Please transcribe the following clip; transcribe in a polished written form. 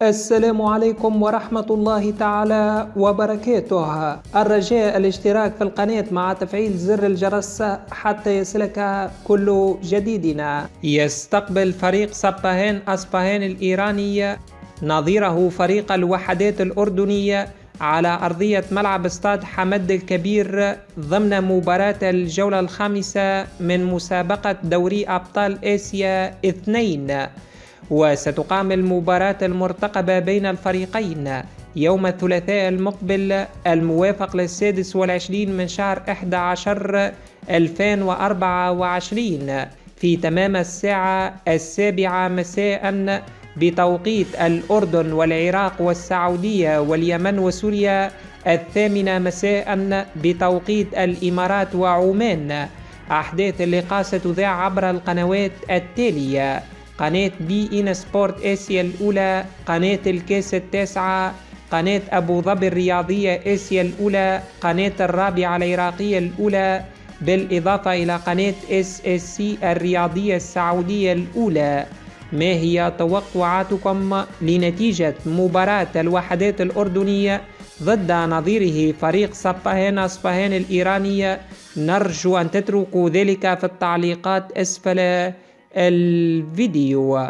السلام عليكم ورحمة الله تعالى وبركاته. الرجاء الاشتراك في القناة مع تفعيل زر الجرس حتى يصلك كل جديدنا. يستقبل فريق سباهان أسباهان الإيراني نظيره فريق الوحدات الأردنية على أرضية ملعب استاد حمد الكبير ضمن مباراة الجولة الخامسة من مسابقة دوري أبطال آسيا 2. وستقام المباراة المرتقبة بين الفريقين يوم الثلاثاء المقبل الموافق ل26 من شهر 11 2024 في تمام الساعة 7 مساء بتوقيت الأردن والعراق والسعودية واليمن وسوريا، 8 مساء بتوقيت الإمارات وعمان. أحداث اللقاء ستذاع عبر القنوات التالية: قناة بي إن سبورت آسيا الأولى، قناة الكاس 9، قناة أبو ظبي الرياضية آسيا الأولى، قناة الرابعة العراقية الأولى، بالإضافة إلى قناة SSC الرياضية السعودية الأولى. ما هي توقعاتكم لنتيجة مباراة الوحدات الأردنية ضد نظيره فريق سباهان أسباهان الإيرانية؟ نرجو أن تتركوا ذلك في التعليقات أسفل الفيديو.